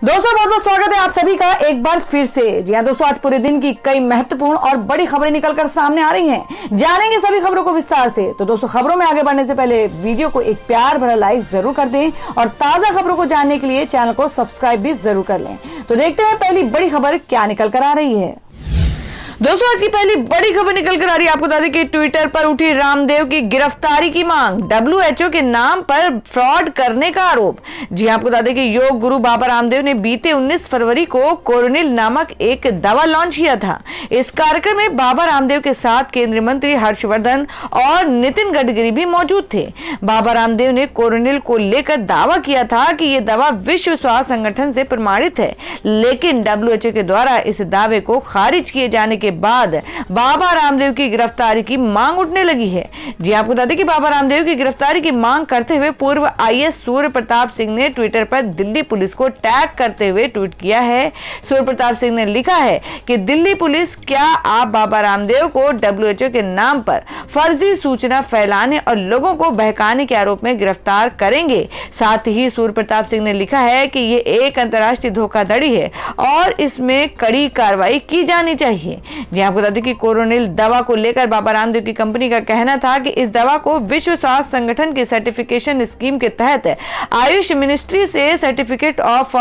दोस्तों बहुत बहुत स्वागत है आप सभी का एक बार फिर से। जी हाँ दोस्तों, आज पूरे दिन की कई महत्वपूर्ण और बड़ी खबरें निकलकर सामने आ रही हैं। जानेंगे सभी खबरों को विस्तार से। तो दोस्तों, खबरों में आगे बढ़ने से पहले वीडियो को एक प्यार भरा लाइक जरूर कर दें और ताजा खबरों को जानने के लिए चैनल को सब्सक्राइब भी जरूर कर लें। तो देखते हैं पहली बड़ी खबर क्या निकल कर आ रही है। दोस्तों, आज की पहली बड़ी खबर निकल कर आ रही है। आपको बता दें कि ट्विटर पर उठी रामदेव की गिरफ्तारी की मांग, WHO के नाम पर फ्रॉड करने का आरोप। जी आपको बता दें कि योग गुरु बाबा रामदेव ने बीते 19 फरवरी को कोरोनिल नामक एक दवा लॉन्च किया था। इस कार्यक्रम में बाबा रामदेव के साथ केंद्रीय मंत्री हर्षवर्धन और नितिन गडकरी भी मौजूद थे। बाबा रामदेव ने कोरोनिल को लेकर दावा किया था कि यह दवा विश्व स्वास्थ्य संगठन से प्रमाणित है, लेकिन WHO के द्वारा इस दावे को खारिज किए जाने के बाद बाबा रामदेव की गिरफ्तारी की मांग उठने लगी है। जी आपको बता दें कि बाबा रामदेव की गिरफ्तारी की मांग करते हुए पूर्व IAS सूर्य प्रताप सिंह ने ट्विटर पर दिल्ली पुलिस को टैग करते हुए ट्वीट किया है। सूर्य प्रताप सिंह ने लिखा है कि दिल्ली पुलिस, क्या आप बाबा रामदेव को WHO के नाम पर फर्जी सूचना फैलाने और लोगों को बहकाने के आरोप में गिरफ्तार करेंगे। साथ ही सूर्य प्रताप सिंह ने लिखा है कि ये एक अंतर्राष्ट्रीय धोखाधड़ी है और इसमें कड़ी कार्रवाई की जानी चाहिए। जी आपको बता दें कि कोरोनिल दवा को लेकर बाबा रामदेव की कंपनी का कहना था कि इस दवा को विश्व स्वास्थ्य संगठन की सर्टिफिकेशन स्कीम के तहत आयुष मिनिस्ट्री से सर्टिफिकेट ऑफ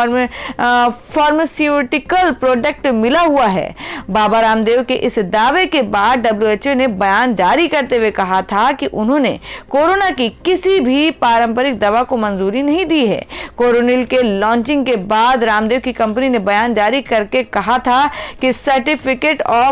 फार्मास्यूटिकल प्रोडक्ट मिला हुआ है। बाबा रामदेव के इस दावे के बाद WHO ने बयान जारी करते हुए कहा था कि उन्होंने कोरोना की किसी भी पारंपरिक दवा को मंजूरी नहीं दी है। कोरोनिल के लॉन्चिंग के बाद रामदेव की कंपनी ने बयान जारी करके कहा था कि सर्टिफिकेट ऑफ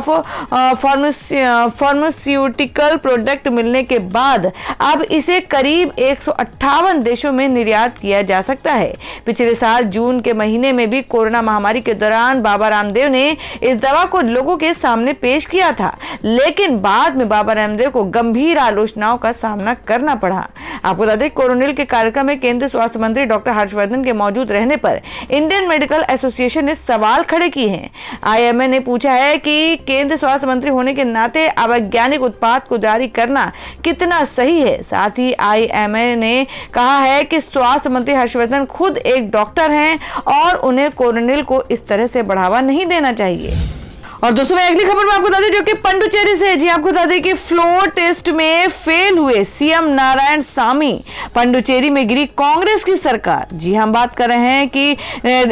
फार्मास्यूटिकल प्रोडक्ट मिलने के बाद अब इसे करीब 158 देशों में निर्यात किया जा सकता है। पिछले साल जून के महीने में भी कोरोना महामारी के दौरान बाबा रामदेव ने इस दवा को लोगों के सामने पेश किया था, लेकिन बाद में बाबा रामदेव को गंभीर आलोचनाओं का सामना करना पड़ा। आपको बता दें, कोरोनिल के कार्यक्रम में केंद्रीय स्वास्थ्य मंत्री डॉक्टर हर्षवर्धन के मौजूद रहने पर इंडियन मेडिकल एसोसिएशन ने सवाल खड़े किए हैं। IMA ने पूछा है कि केंद्रीय स्वास्थ्य मंत्री होने के नाते अवैज्ञानिक उत्पाद को जारी करना कितना सही है। साथ ही IMA ने कहा है कि स्वास्थ्य मंत्री हर्षवर्धन खुद एक डॉक्टर हैं और उन्हें कोरोनिल को इस तरह से बढ़ावा नहीं देना चाहिए। और दोस्तों, मैं अगली खबर में आपको बता दें जो कि पंडुचेरी से है। जी आपको बता दें कि फ्लोर टेस्ट में फेल हुए CM नारायणसामी, पंडुचेरी में गिरी कांग्रेस की सरकार। जी हम बात कर रहे हैं कि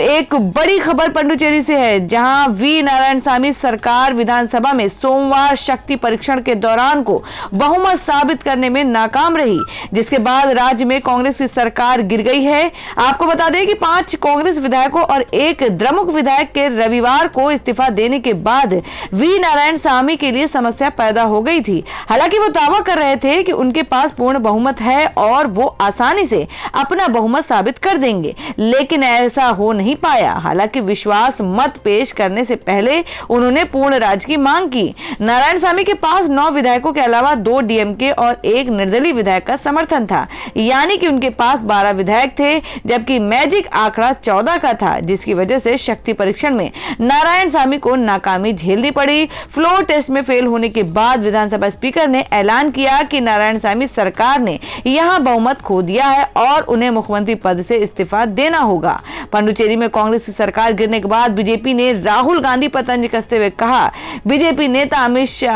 एक बड़ी खबर पंडुचेरी से है, जहां V नारायणसामी सरकार विधानसभा में सोमवार शक्ति परीक्षण के दौरान को बहुमत साबित करने में नाकाम रही, जिसके बाद राज्य में कांग्रेस की सरकार गिर गई है। आपको बता दें कि 5 कांग्रेस विधायकों और एक द्रमुक विधायक के रविवार को इस्तीफा देने के बाद V नारायणसामी के लिए समस्या पैदा हो गई थी। हालांकि वो दावा कर रहे थे कि उनके पास पूर्ण बहुमत है और वो आसानी से अपना बहुमत साबित कर देंगे, लेकिन ऐसा हो नहीं पाया। हालांकि विश्वास मत पेश करने से पहले उन्होंने पूर्ण राज्य की मांग की। नारायणसामी के पास 9 विधायकों के अलावा 2 DMK और एक निर्दलीय विधायक का समर्थन था, यानी कि उनके पास 12 विधायक थे, जबकि मैजिक आंकड़ा 14 का था, जिसकी वजह से शक्ति परीक्षण में नारायणसामी को नाकामी झेलनी पड़ी। फ्लोर टेस्ट में फेल होने के बाद विधानसभा स्पीकर ने ऐलान किया कि नारायणसामी सरकार ने यहां बहुमत खो दिया है और उन्हें मुख्यमंत्री पद से इस्तीफा देना होगा। पंडुचेरी में कांग्रेस की सरकार गिरने के बाद बीजेपी ने राहुल गांधी पर तंज कसते हुए कहा। बीजेपी नेता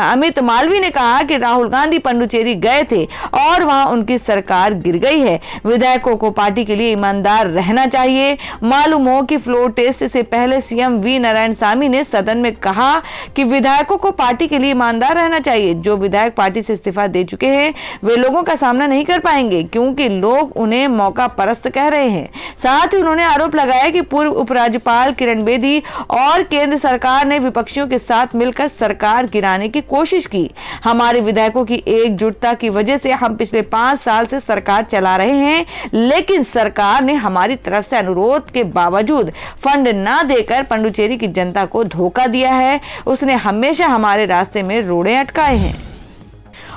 अमित मालवीय ने कहा कि राहुल गांधी पंडुचेरी गए थे और वहां उनकी सरकार गिर गई है। विधायकों को पार्टी के लिए ईमानदार रहना चाहिए। मालूम हो कि फ्लोर टेस्ट से पहले CM V नारायणसामी ने सदन में कहा कि विधायकों को पार्टी के लिए ईमानदार रहना चाहिए। जो विधायक पार्टी से इस्तीफा दे चुके हैं वे लोगों का सामना नहीं कर पाएंगे, क्योंकि लोग उन्हें मौका परस्त कह रहे हैं। साथ ही उन्होंने आरोप लगाया कि पूर्व उपराज्यपाल किरण बेदी और केंद्र सरकार ने विपक्षियों के साथ मिलकर सरकार गिराने की कोशिश की। हमारे विधायकों की एकजुटता की वजह से हम पिछले 5 साल से सरकार चला रहे हैं, लेकिन सरकार ने हमारी तरफ से अनुरोध के बावजूद फंड न देकर पंडुचेरी की जनता को धोखा दिया है। उसने हमेशा हमारे रास्ते में रोड़े अटकाए हैं।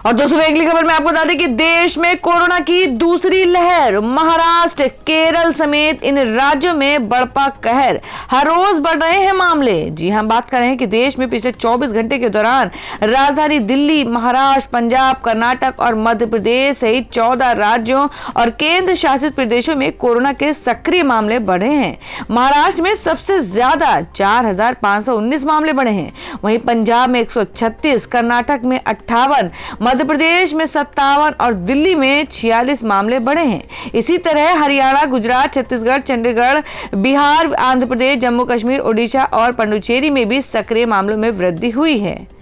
और दोस्तों अगली खबर में आपको बता दें कि देश में कोरोना की दूसरी लहर, महाराष्ट्र, केरल समेत इन राज्यों में बढ़ता कहर, हर रोज बढ़ रहे हैं मामले। जी हां, बात कर रहे हैं कि देश में पिछले 24 घंटे के दौरान राजधानी दिल्ली, महाराष्ट्र, पंजाब, कर्नाटक और मध्य प्रदेश सहित 14 राज्यों और केंद्र शासित प्रदेशों में कोरोना के सक्रिय मामले बढ़े हैं। महाराष्ट्र में सबसे ज्यादा 4,519 मामले बढ़े हैं, वहीं पंजाब में 136, कर्नाटक में 58, मध्य प्रदेश में 57 और दिल्ली में 46 मामले बढ़े हैं। इसी तरह हरियाणा, गुजरात, छत्तीसगढ़, चंडीगढ़, बिहार, आंध्र प्रदेश, जम्मू कश्मीर, ओडिशा और पुडुचेरी में भी सक्रिय मामलों में वृद्धि हुई है।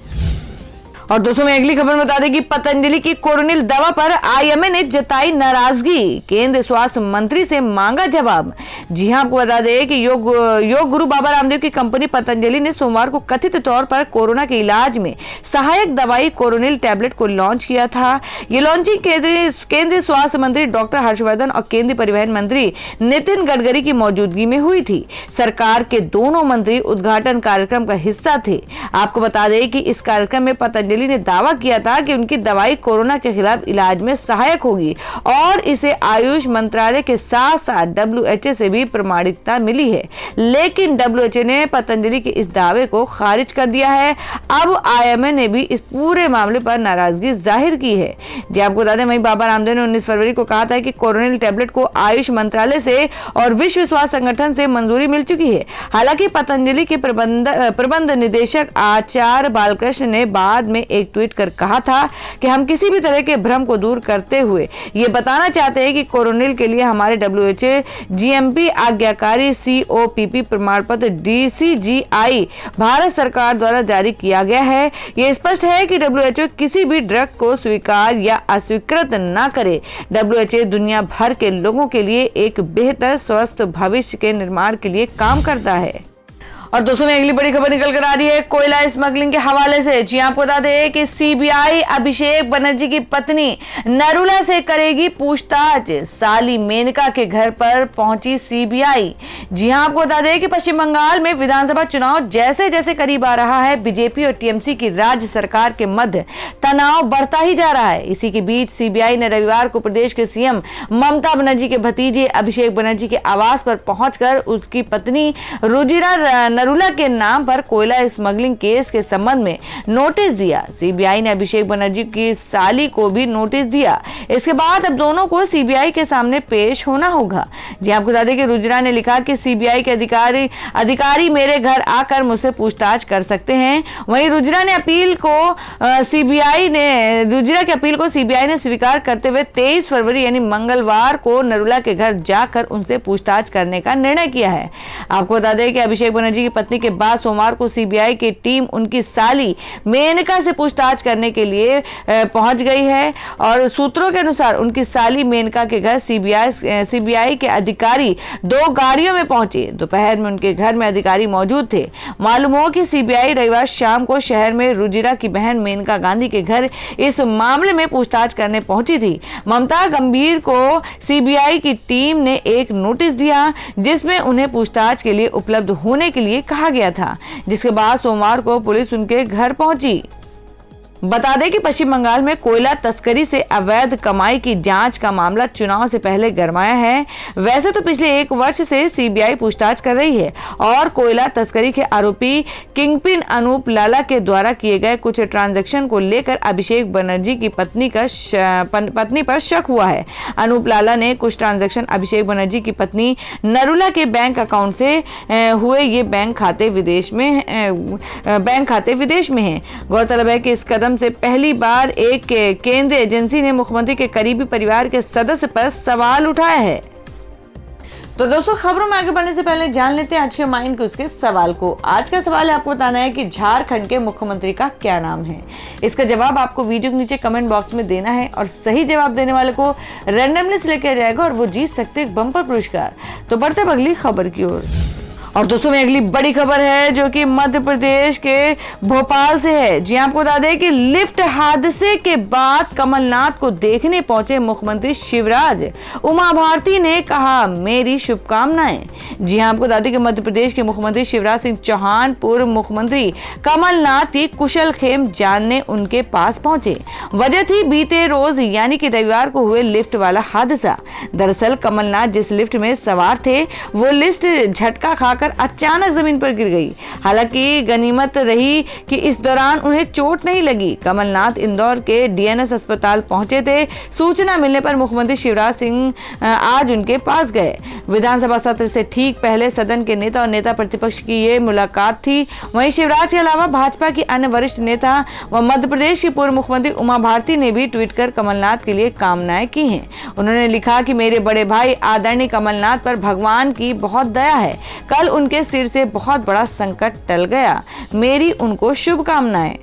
और दोस्तों मैं अगली खबर बता दें कि पतंजलि की कोरोनिल दवा पर आईएमए ने जताई नाराजगी, केंद्र स्वास्थ्य मंत्री से मांगा जवाब। जी हां, आपको बता दें कि योग गुरु बाबा रामदेव की कंपनी पतंजलि ने सोमवार को कथित तौर पर कोरोना के इलाज में सहायक दवाई कोरोनिल टैबलेट को लॉन्च किया था। ये लॉन्चिंग केंद्रीय स्वास्थ्य मंत्री डॉक्टर हर्षवर्धन और केंद्रीय परिवहन मंत्री नितिन गडकरी की मौजूदगी में हुई थी। सरकार के दोनों मंत्री उद्घाटन कार्यक्रम का हिस्सा थे। आपको बता दें कि इस कार्यक्रम में पतंजलि ने दावा किया था कि उनकी दवाई कोरोना के खिलाफ इलाज में सहायक होगी और इसे आयुष मंत्रालय के साथ साथ WHO से भी प्रमाणिकता मिली है, लेकिन WHO ने पतंजलि के इस दावे को खारिज कर दिया है। अब आईएमए ने भी इस पूरे मामले पर नाराजगी जाहिर की है। जी आपको बता दें, वहीं बाबा रामदेव ने 19 फरवरी को कहा था कि कोरोनिल टैबलेट को आयुष मंत्रालय से और विश्व स्वास्थ्य संगठन से मंजूरी मिल चुकी है। हालांकि पतंजलि के प्रबंध निदेशक आचार्य बालकृष्ण ने बाद में एक ट्वीट कर कहा था कि हम किसी भी तरह के भ्रम को दूर करते हुए ये बताना चाहते हैं कि कोरोनिल के लिए हमारे WHO GMP आज्ञाकारी COPP प्रमाण पत्र DCGI भारत सरकार द्वारा जारी किया गया है। ये स्पष्ट है कि WHO किसी भी ड्रग को स्वीकार या अस्वीकृत न करे। WHO दुनिया भर के लोगों के लिए एक बेहतर स्वस्थ भविष्य के निर्माण के लिए काम करता है। और दोस्तों में अगली बड़ी खबर निकल कर आ रही है कोयला स्मगलिंग के हवाले से। जी आपको बता दें कि CBI अभिषेक बनर्जी की पत्नी नरूला से करेगी पूछताछ, साली मेनका के घर पर पहुंची CBI। जी हां, आपको बता दें कि पश्चिम बंगाल में विधानसभा चुनाव जैसे जैसे करीब आ रहा है, बीजेपी और TMC की राज्य सरकार के मध्य तनाव बढ़ता ही जा रहा है। इसी के बीच CBI ने रविवार को प्रदेश के CM ममता बनर्जी के भतीजे अभिषेक बनर्जी के आवास पर पहुंचकर उसकी पत्नी रुजिरा नरूला के नाम पर कोयला स्मगलिंग केस के संबंध में नोटिस दिया। CBI ने अभिषेक बनर्जी की साली को भी नोटिस दिया। इसके बाद अब दोनों को CBI के सामने पेश होना होगा। जी आपको बता दें कि रुजिरा ने लिखा कि CBI के अधिकारी मेरे घर आकर मुझसे पूछताछ कर सकते हैं। वहीं रुजिरा की अपील को CBI ने स्वीकार करते हुए 23 फरवरी यानी मंगलवार को नरूला के घर जाकर उनसे पूछताछ करने का निर्णय किया है। आपको बता दें कि अभिषेक बनर्जी की पत्नी के बाद सोमवार को CBI की टीम उनकी साली मेनका से पूछताछ करने के लिए पहुंच गई है और सूत्रों के अनुसार उनकी साली मेनका के घर CBI के अधिकारी 2 गाड़ियों में पहुंचे। दोपहर में उनके घर में अधिकारी मौजूद थे। मालूम हो कि CBI रविवार शाम को शहर में रुजिरा की बहन मेनका गांधी के घर इस मामले में पूछताछ करने पहुंची थी। ममता गंभीर को CBI की टीम ने एक नोटिस दिया जिसमें उन्हें पूछताछ के लिए उपलब्ध होने के लिए कहा गया था, जिसके बाद सोमवार को पुलिस उनके घर पहुंची। बता दें कि पश्चिम बंगाल में कोयला तस्करी से अवैध कमाई की जांच का मामला चुनाव से पहले गरमाया है। वैसे तो पिछले 1 वर्ष से CBI पूछताछ कर रही है और कोयला तस्करी के आरोपी किंगपिन अनूप लाला के द्वारा किए गए कुछ ट्रांजैक्शन को लेकर अभिषेक बनर्जी की पत्नी पर शक हुआ है। अनूप लाला ने कुछ ट्रांजैक्शन अभिषेक बनर्जी की पत्नी नरूला के बैंक अकाउंट से हुए। ये बैंक खाते विदेश में हैं। गौरतलब है कि इस कदम से पहली बार एक केंद्रीय एजेंसी ने मुख्यमंत्री के करीबी परिवार के सदस्य पर सवाल उठाया है। तो दोस्तों खबरों में आगे बढ़ने से पहले जान लेते हैं आज के माइंड के उसके सवाल को। आज का सवाल है आपको बताना है कि झारखंड के मुख्यमंत्री का क्या नाम है। इसका जवाब आपको वीडियो के नीचे कमेंट बॉक्स में देना है और सही जवाब देने वाले को रैंडमली सिलेक्ट किया जाएगा और वो जीत सकते हैं बम्पर पुरस्कार। तो बढ़ते हैं अगली खबर की ओर। और दोस्तों में अगली बड़ी खबर है जो कि मध्य प्रदेश के भोपाल से है। जी आपको बता दें कि लिफ्ट हादसे के बाद कमलनाथ को देखने पहुंचे मुख्यमंत्री शिवराज, उमा भारती ने कहा मेरी शुभकामनाएं। जी आपको बता दें कि मध्य प्रदेश के मुख्यमंत्री शिवराज सिंह चौहान पूर्व मुख्यमंत्री कमलनाथ की कुशलक्षेम जानने उनके पास पहुंचे। वजह थी बीते रोज यानी कि रविवार को हुए लिफ्ट वाला हादसा। दरअसल कमलनाथ जिस लिफ्ट में सवार थे वो लिफ्ट झटका खाकर अचानक जमीन पर गिर गई। हालांकि गनीमत रही कि इस दौरान उन्हें चोट नहीं लगी। कमलनाथ इंदौर के डीएनएस अस्पताल पहुंचे थे। सूचना मिलने पर मुख्यमंत्री शिवराज सिंह आज उनके पास गए। विधानसभा सत्र से ठीक पहले सदन के नेता और नेता प्रतिपक्ष की ये मुलाकात थी। वहीं शिवराज के अलावा भाजपा की अन्य वरिष्ठ नेता व मध्य प्रदेश की पूर्व मुख्यमंत्री उमा भारती ने भी ट्वीट कर कमलनाथ के लिए कामनाएं की हैं। उन्होंने लिखा कि मेरे बड़े भाई आदरणीय कमलनाथ पर भगवान की बहुत दया है। कल उनके सिर से बहुत बड़ा संकट टल गया। मेरी उनको शुभकामनाएं।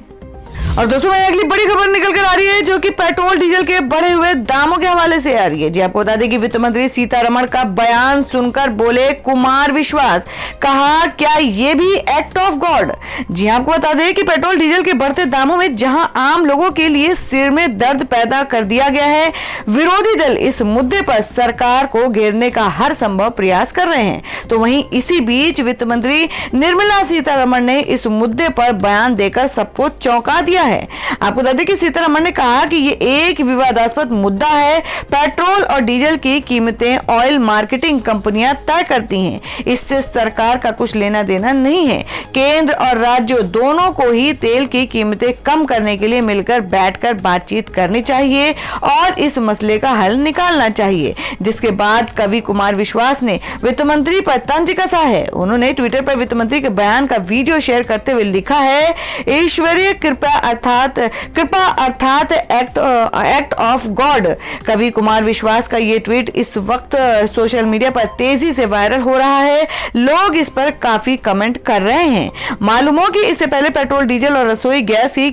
और दोस्तों में अगली बड़ी खबर निकल कर आ रही है जो कि पेट्रोल डीजल के बढ़े हुए दामों के हवाले से आ रही है। जी आपको बता दें कि वित्त मंत्री सीतारमण का बयान सुनकर बोले कुमार विश्वास, कहा क्या ये भी एक्ट ऑफ गॉड। जी आपको बता दें कि पेट्रोल डीजल के बढ़ते दामों में जहां आम लोगों के लिए सिर में दर्द पैदा कर दिया गया है, विरोधी दल इस मुद्दे पर सरकार को घेरने का हर संभव प्रयास कर रहे हैं। तो वहीं इसी बीच वित्त मंत्री निर्मला सीतारमण ने इस मुद्दे पर बयान देकर सबको चौंका दिया है। आपको बता दें कि सीतारमण ने कहा कि ये एक विवादास्पद मुद्दा है। पेट्रोल और डीजल की कीमतें ऑयल मार्केटिंग कंपनियां तय करती हैं, इससे सरकार का कुछ लेना देना नहीं है। केंद्र और राज्यों दोनों को ही तेल की कीमतें कम करने के लिए मिलकर बैठकर बातचीत करनी चाहिए और इस मसले का हल निकालना चाहिए। जिसके बाद कवि कुमार विश्वास ने वित्त मंत्री पर तंज कसा है। उन्होंने ट्विटर पर वित्त मंत्री के बयान का वीडियो शेयर करते हुए लिखा है, ईश्वरीय कृपा अर्थात एक्ट ऑफ गॉड। कवि कुमार विश्वास का ये ट्वीट इस वक्त सोशल मीडिया पर तेजी से वायरल हो रहा है। लोग इस पर काफी कमेंट कर रहे हैं। मालूम हो कि इससे पहले पेट्रोल डीजल और रसोई गैस की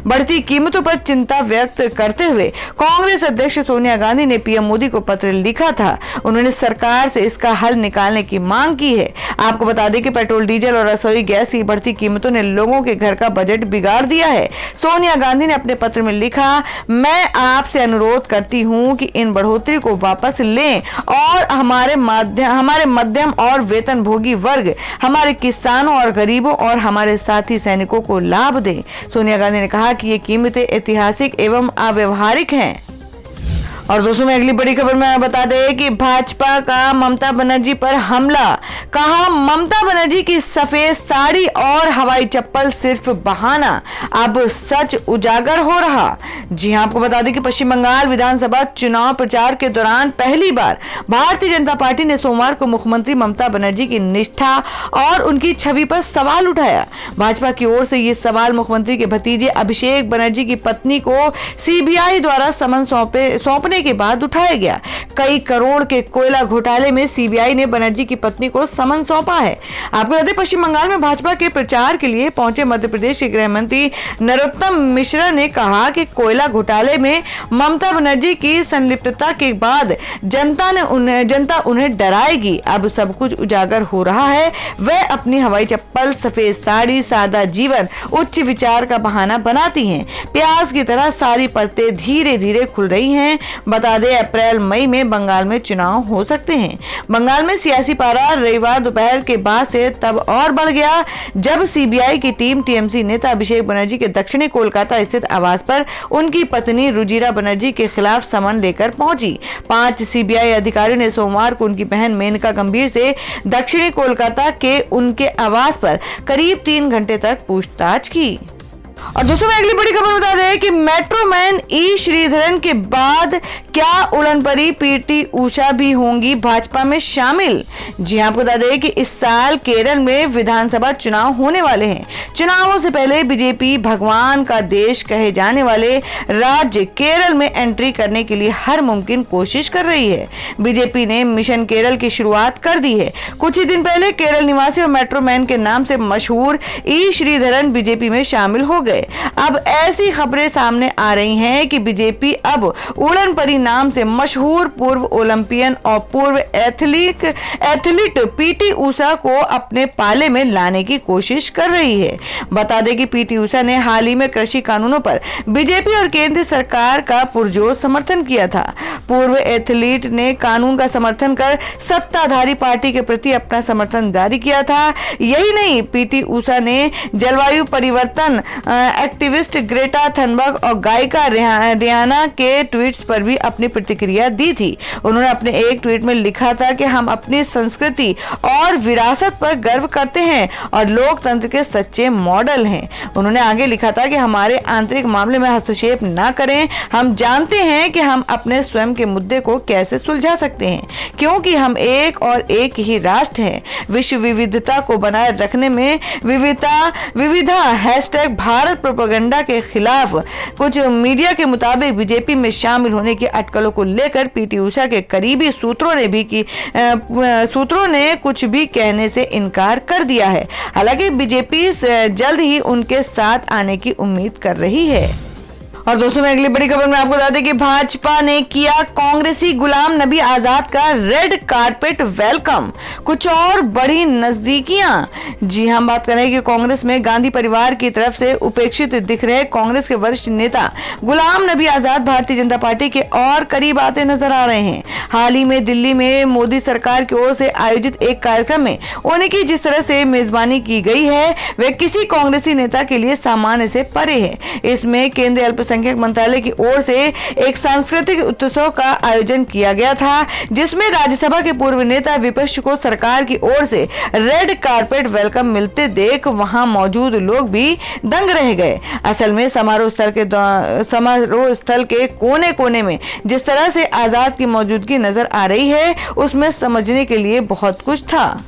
बढ़ती कीमतों पर चिंता व्यक्त करते हुए कांग्रेस अध्यक्ष सोनिया गांधी ने पीएम मोदी को पत्र लिखा था। उन्होंने सरकार से इसका हल निकालने की मांग की है। आपको बता दें कि पेट्रोल डीजल और रसोई गैस की बढ़ती कीमतों ने लोगों के घर का बजट बिगाड़ दिया है। सोनिया गांधी ने अपने पत्र में लिखा, मैं आपसे अनुरोध करती हूं कि इन बढ़ोतरी को वापस लें और हमारे मध्यम और वेतनभोगी वर्ग, हमारे किसानों और गरीबों और हमारे साथी सैनिकों को लाभ दें। सोनिया गांधी ने कहा कि ये कीमतें ऐतिहासिक एवं अव्यवहारिक हैं। और दोस्तों में अगली बड़ी खबर में बता दें कि भाजपा का ममता बनर्जी पर हमला। कहा ममता बनर्जी की सफेद साड़ी और हवाई चप्पल सिर्फ बहाना, अब सच उजागर हो रहा। जी हां, आपको बता दें कि पश्चिम बंगाल विधानसभा चुनाव प्रचार के दौरान पहली बार भारतीय जनता पार्टी ने सोमवार को मुख्यमंत्री ममता बनर्जी की निष्ठा और उनकी छवि पर सवाल उठाया। भाजपा की ओर से ये सवाल मुख्यमंत्री के भतीजे अभिषेक बनर्जी की पत्नी को सीबीआई द्वारा समन सौंपने के बाद उठाया गया। कई करोड़ के कोयला घोटाले में सीबीआई ने बनर्जी की पत्नी को समन सौंपा है। आपको बता दें पश्चिम बंगाल में भाजपा के प्रचार के लिए पहुंचे मध्य प्रदेश के गृह मंत्री नरोत्तम मिश्रा ने कहा कि कोयला घोटाले में ममता बनर्जी की संलिप्तता के बाद जनता उन्हें डराएगी। अब सब कुछ उजागर हो रहा है। वह अपनी हवाई चप्पल, सफेद साड़ी, सादा जीवन, उच्च विचार का बहाना बनाती हैं। प्याज की तरह सारी परतें धीरे धीरे खुल रही हैं। बता दें अप्रैल मई में बंगाल में चुनाव हो सकते हैं। बंगाल में सियासी पारा रविवार दोपहर के बाद से तब और बढ़ गया जब सीबीआई की टीम टीएमसी नेता अभिषेक बनर्जी के दक्षिणी कोलकाता स्थित आवास पर उनकी पत्नी रुजिरा बनर्जी के खिलाफ समन लेकर पहुंची। 5 सीबीआई अधिकारियों ने सोमवार को उनकी बहन मेनका गंभीर से दक्षिणी कोलकाता के उनके आवास पर करीब 3 घंटे तक पूछताछ की। और दोस्तों में अगली बड़ी खबर बता दें कि मेट्रोमैन ई श्रीधरन के बाद क्या उड़न परी पीटी उषा भी होंगी भाजपा में शामिल। जी हां, आपको बता दें कि इस साल केरल में विधानसभा चुनाव होने वाले हैं। चुनावों से पहले बीजेपी भगवान का देश कहे जाने वाले राज्य केरल में एंट्री करने के लिए हर मुमकिन कोशिश कर रही है। बीजेपी ने मिशन केरल की शुरुआत कर दी है। कुछ ही दिन पहले केरल निवासी और मेट्रोमैन के नाम से मशहूर ई श्रीधरन बीजेपी में शामिल हो गए। गए। अब ऐसी खबरें सामने आ रही हैं कि बीजेपी अब उड़न परी नाम से मशहूर पूर्व ओलंपियन और पूर्व एथलीट पीटी ऊषा को अपने पाले में लाने की कोशिश कर रही है। बता दें कि पीटी ऊषा ने हाल ही में कृषि कानूनों पर बीजेपी और केंद्र सरकार का पुरजोर समर्थन किया था। पूर्व एथलीट ने कानून का समर्थन कर सत्ताधारी पार्टी के प्रति अपना समर्थन जारी किया था। यही नहीं, पीटी ऊषा ने जलवायु परिवर्तन एक्टिविस्ट ग्रेटा थनबर्ग और गायिका रियाना के ट्वीट्स पर भी अपनी प्रतिक्रिया दी थी। उन्होंने अपने एक ट्वीट में लिखा था कि हम अपनी संस्कृति और विरासत पर गर्व करते हैं और लोकतंत्र के सच्चे मॉडल हैं। उन्होंने आगे लिखा था कि हमारे आंतरिक मामले में हस्तक्षेप न करें। हम जानते हैं कि हम अपने स्वयं के मुद्दे को कैसे सुलझा सकते हैं, क्योंकि हम एक और एक ही राष्ट्र हैं। विश्व विविधता को बनाए रखने में विविधा हैशटैग भारत प्रोपेगेंडा के खिलाफ कुछ मीडिया के मुताबिक बीजेपी में शामिल होने की अटकलों को लेकर पीटी ऊषा के करीबी सूत्रों ने कुछ भी कहने से इनकार कर दिया है। हालांकि बीजेपी जल्द ही उनके साथ आने की उम्मीद कर रही है। और दोस्तों, मैं अगली बड़ी खबर में आपको बता दें कि भाजपा ने किया कांग्रेसी गुलाम नबी आजाद का रेड कारपेट वेलकम, कुछ और बड़ी नजदीकियां। जी हम बात करें कि कांग्रेस में गांधी परिवार की तरफ से उपेक्षित दिख रहे कांग्रेस के वरिष्ठ नेता गुलाम नबी आजाद भारतीय जनता पार्टी के और करीब आते नजर आ रहे हैं। हाल ही में दिल्ली में मोदी सरकार की ओर से आयोजित एक कार्यक्रम में उनकी जिस तरह से मेजबानी की गई है वह किसी कांग्रेसी नेता के लिए सामान्य से परे है। इसमें केंद्रीय अल्पसंख्यक मंत्रालय की ओर से एक सांस्कृतिक उत्सव का आयोजन किया गया था, जिसमें राज्यसभा के पूर्व नेता विपक्ष को सरकार की ओर से रेड कारपेट वेलकम मिलते देख वहां मौजूद लोग भी दंग रह गए। असल में समारोह स्थल के कोने कोने में जिस तरह से आजाद की मौजूदगी नजर आ रही है उसमें समझने के लिए बहुत कुछ था।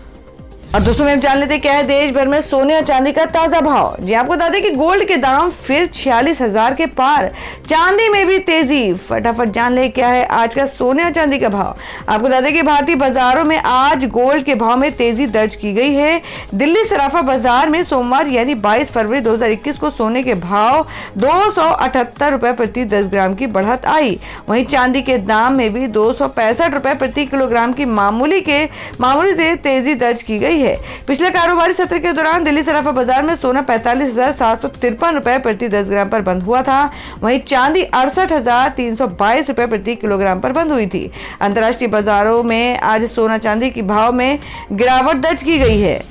और दोस्तों, हम जान लेते क्या है देश भर में सोने और चांदी का ताजा भाव। जी आपको बता दें कि गोल्ड के दाम फिर 46,000 के पार, चांदी में भी तेजी। फटाफट जान ले क्या है आज का सोने और चांदी का भाव। आपको बता दें कि भारतीय बाजारों में आज गोल्ड के भाव में तेजी दर्ज की गई है। दिल्ली सराफा बाजार में सोमवार यानी 22 फरवरी 2021 को सोने के भाव 278 रुपए प्रति 10 ग्राम की बढ़त आई। वहीं चांदी के दाम में भी 265 रुपए प्रति किलोग्राम की मामूली से तेजी दर्ज की गई है। पिछले कारोबारी सत्र के दौरान दिल्ली सराफा बाजार में सोना 45,753 रुपए प्रति 10 ग्राम पर बंद हुआ था। वहीं चांदी 68,322 रुपए प्रति किलोग्राम पर बंद हुई थी। अंतर्राष्ट्रीय बाजारों में आज सोना चांदी की भाव में गिरावट दर्ज की गई है।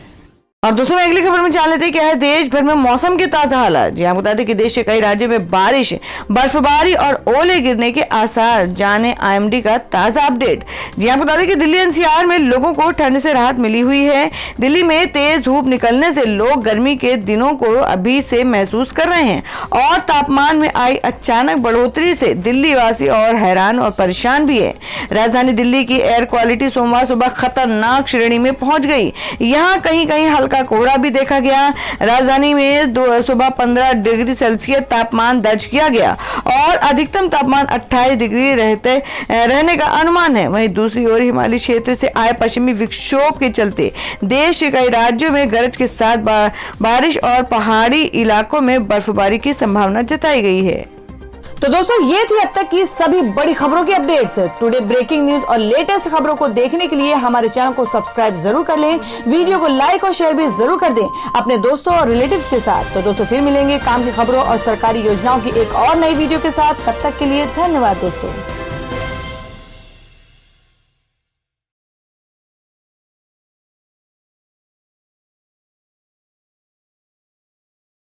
और दोस्तों, अगली खबर में जान लेते हैं क्या है देश भर में मौसम के ताजा हालात। जी आपको बता दें कि देश के कई राज्यों में बारिश, बर्फबारी और ओले गिरने के आसार। जाने आईएमडी का ताजा अपडेट। जी आपको बता दें कि दिल्ली एनसीआर में लोगों को ठंड से राहत मिली हुई है। दिल्ली में तेज धूप निकलने से लोग गर्मी के दिनों को अभी से महसूस कर रहे हैं और तापमान में आई अचानक बढ़ोतरी से दिल्ली वासी और हैरान और परेशान भी है। राजधानी दिल्ली की एयर क्वालिटी सोमवार सुबह खतरनाक श्रेणी में पहुंच गई। यहाँ कहीं कहीं हल्का कोहरा भी देखा गया। राजधानी में सुबह 15 डिग्री सेल्सियस तापमान दर्ज किया गया और अधिकतम तापमान 28 डिग्री रहने का अनुमान है। वहीं दूसरी ओर हिमालय क्षेत्र से आए पश्चिमी विक्षोभ के चलते देश के कई राज्यों में गरज के साथ बारिश और पहाड़ी इलाकों में बर्फबारी की संभावना जताई गई है। तो दोस्तों, ये थी अब तक की सभी बड़ी खबरों की अपडेट्स। टुडे ब्रेकिंग न्यूज और लेटेस्ट खबरों को देखने के लिए हमारे चैनल को सब्सक्राइब जरूर कर लें, वीडियो को लाइक और शेयर भी जरूर कर दें अपने दोस्तों और रिलेटिव्स के साथ। तो दोस्तों, फिर मिलेंगे काम की खबरों और सरकारी योजनाओं की एक और नई वीडियो के साथ। तब तक के लिए धन्यवाद दोस्तों।